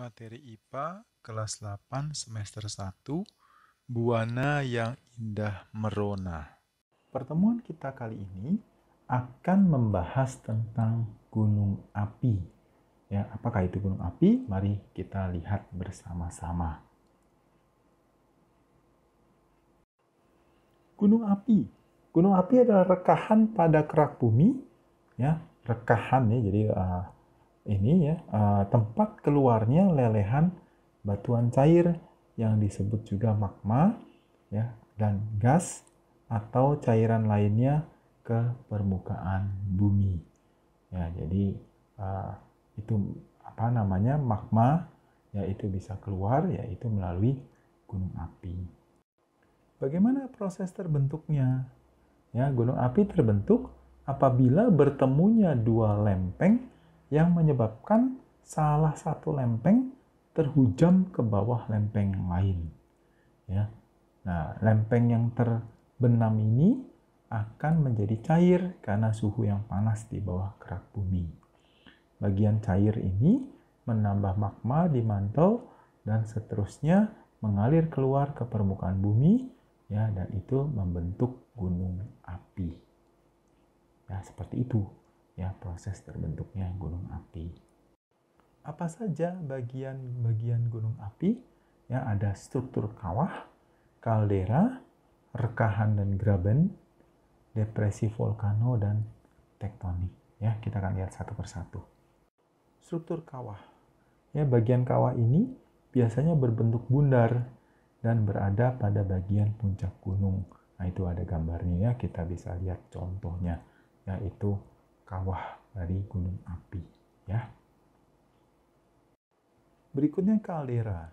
Materi IPA kelas 8 semester 1, Buana yang Indah Merona. Pertemuan kita kali ini akan membahas tentang gunung api. Ya, apakah itu gunung api? Mari kita lihat bersama-sama. Gunung api. Gunung api adalah rekahan pada kerak bumi, ya, rekahan ya. Jadi ini ya tempat keluarnya lelehan batuan cair yang disebut juga magma ya, dan gas atau cairan lainnya ke permukaan bumi ya. Jadi itu apa namanya, magma ya, itu bisa keluar yaitu melalui gunung api. Bagaimana proses terbentuknya? Ya, gunung api terbentuk apabila bertemunya dua lempeng yang menyebabkan salah satu lempeng terhujam ke bawah lempeng yang lain. Ya. Nah, lempeng yang terbenam ini akan menjadi cair karena suhu yang panas di bawah kerak bumi. Bagian cair ini menambah magma di mantel dan seterusnya mengalir keluar ke permukaan bumi ya, dan itu membentuk gunung api. Ya, seperti itu ya proses terbentuknya gunung api. Apa saja bagian-bagian gunung api? Ya, ada struktur kawah, kaldera, rekahan dan graben, depresi volcano dan tektonik. Ya, kita akan lihat satu persatu. Struktur kawah. Ya, bagian kawah ini biasanya berbentuk bundar dan berada pada bagian puncak gunung. Nah, itu ada gambarnya ya, kita bisa lihat contohnya, yaitu kawah dari gunung api ya. Berikutnya kaldera.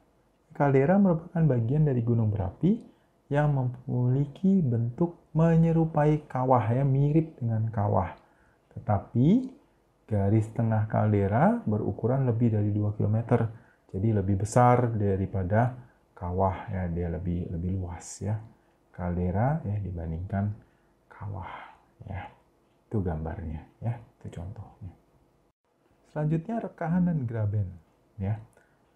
Kaldera merupakan bagian dari gunung berapi yang memiliki bentuk menyerupai kawah ya, mirip dengan kawah. Tetapi garis tengah kaldera berukuran lebih dari 2 km. Jadi lebih besar daripada kawah ya, dia lebih luas ya. Kaldera ya dibandingkan kawah ya. Itu gambarnya ya, itu contohnya. Selanjutnya rekahan dan graben ya.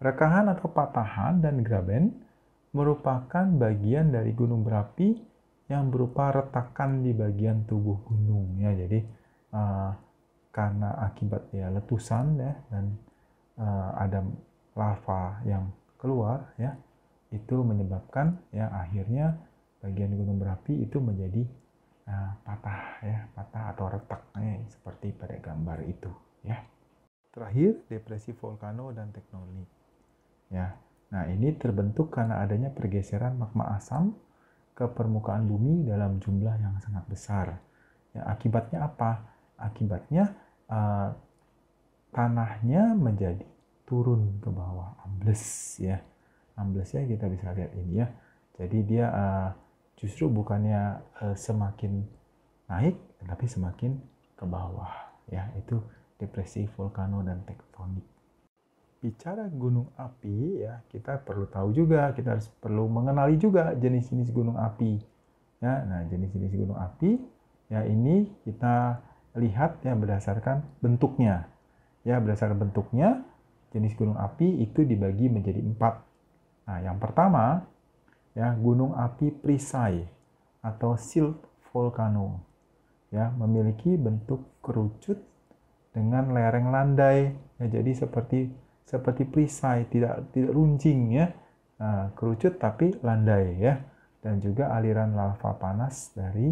Rekahan atau patahan dan graben merupakan bagian dari gunung berapi yang berupa retakan di bagian tubuh gunung ya. Jadi karena akibat ya letusan ya, dan ada lava yang keluar ya, itu menyebabkan ya akhirnya bagian gunung berapi itu menjadi patah atau retak seperti pada gambar itu ya. Terakhir, depresi volcano dan tektonik ya. Nah, ini terbentuk karena adanya pergeseran magma asam ke permukaan bumi dalam jumlah yang sangat besar ya. Akibatnya apa? Akibatnya tanahnya menjadi turun ke bawah, ambles ya. Amblesnya kita bisa lihat ini ya. Jadi dia justru bukannya semakin naik, tapi semakin ke bawah ya. Itu depresi volcano dan tektonik. Bicara gunung api ya, kita perlu tahu juga, kita harus perlu mengenali juga jenis-jenis gunung api ya. Nah, jenis-jenis gunung api ya ini kita lihat ya berdasarkan bentuknya ya. Berdasarkan bentuknya, jenis gunung api itu dibagi menjadi 4. Nah, yang pertama ya, gunung api perisai atau silt volcano ya, memiliki bentuk kerucut dengan lereng landai ya. Jadi seperti perisai, tidak runcing ya. Nah, kerucut tapi landai ya. Dan juga aliran lava panas dari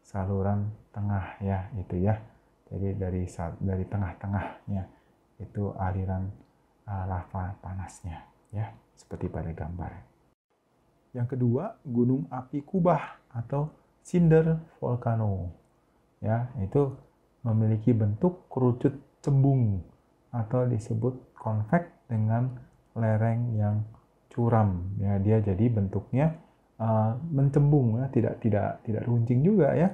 saluran tengah ya, itu ya. Jadi dari tengah-tengahnya itu aliran lava panasnya ya, seperti pada gambar. Yang kedua, gunung api kubah atau cinder volcano ya, itu memiliki bentuk kerucut cembung atau disebut konveks dengan lereng yang curam ya. Dia jadi bentuknya mencembung ya, tidak runcing juga ya,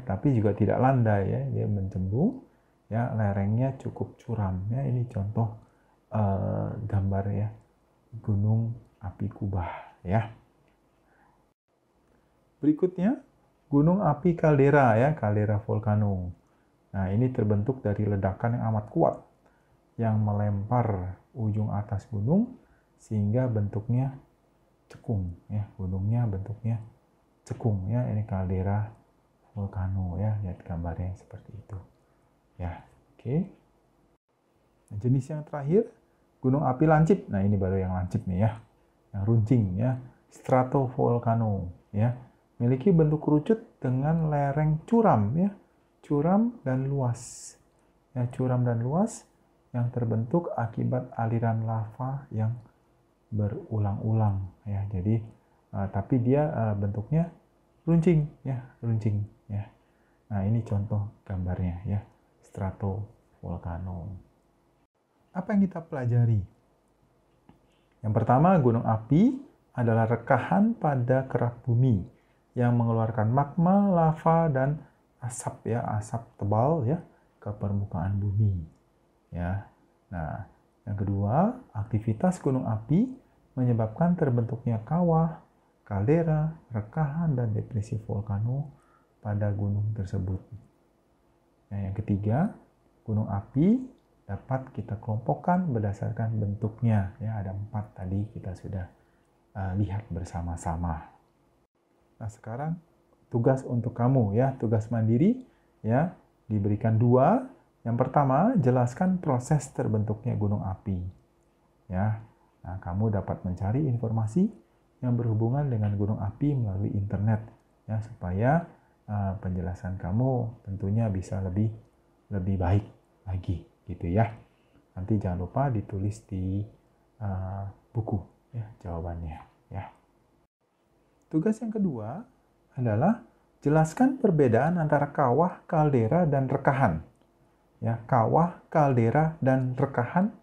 tapi juga tidak landai ya, dia mencembung ya, lerengnya cukup curam ya. Ini contoh gambar ya gunung api kubah ya. Berikutnya gunung api kaldera ya, kaldera volcano. Nah, ini terbentuk dari ledakan yang amat kuat yang melempar ujung atas gunung sehingga bentuknya cekung ya, gunungnya bentuknya cekung ya. Ini kaldera volcano ya, lihat gambarnya seperti itu ya. Oke. Nah, jenis yang terakhir gunung api lancip. Nah, ini baru yang lancip nih ya, yang runcing ya, stratovolcano ya, memiliki bentuk kerucut dengan lereng curam ya, curam dan luas ya, curam dan luas yang terbentuk akibat aliran lava yang berulang-ulang ya. Jadi tapi dia bentuknya runcing ya, runcing ya. Nah, ini contoh gambarnya ya, stratovolcano. Apa yang kita pelajari? Yang pertama, gunung api adalah rekahan pada kerak bumi yang mengeluarkan magma, lava, dan asap ya, asap tebal ya ke permukaan bumi ya. Nah, yang kedua, aktivitas gunung api menyebabkan terbentuknya kawah, kaldera, rekahan, dan depresi volcano pada gunung tersebut. Nah, yang ketiga, gunung api dapat kita kelompokkan berdasarkan bentuknya ya, ada 4 tadi kita sudah lihat bersama-sama. Nah, sekarang tugas untuk kamu ya, tugas mandiri ya, diberikan 2. Yang pertama, jelaskan proses terbentuknya gunung api ya. Nah, kamu dapat mencari informasi yang berhubungan dengan gunung api melalui internet ya, supaya penjelasan kamu tentunya bisa lebih baik lagi gitu ya. Nanti jangan lupa ditulis di buku ya jawabannya ya. Tugas yang kedua adalah jelaskan perbedaan antara kawah, kaldera, dan rekahan. Ya, kawah, kaldera, dan rekahan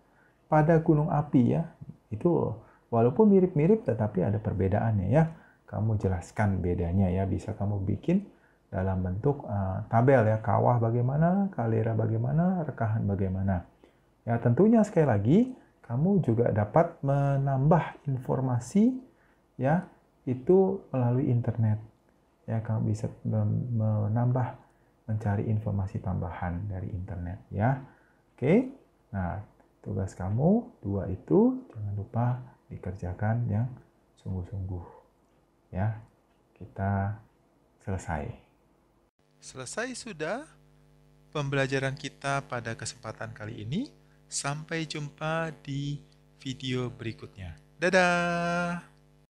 pada gunung api ya. Itu walaupun mirip-mirip tetapi ada perbedaannya ya. Kamu jelaskan bedanya ya, bisa kamu bikin dalam bentuk tabel ya, kawah bagaimana, kaldera bagaimana, rekahan bagaimana. Ya, tentunya sekali lagi kamu juga dapat menambah informasi ya, itu melalui internet. Ya, kamu bisa menambah, mencari informasi tambahan dari internet ya. Oke. Nah, tugas kamu 2 itu jangan lupa dikerjakan yang sungguh-sungguh ya. Kita selesai. Selesai sudah pembelajaran kita pada kesempatan kali ini. Sampai jumpa di video berikutnya. Dadah!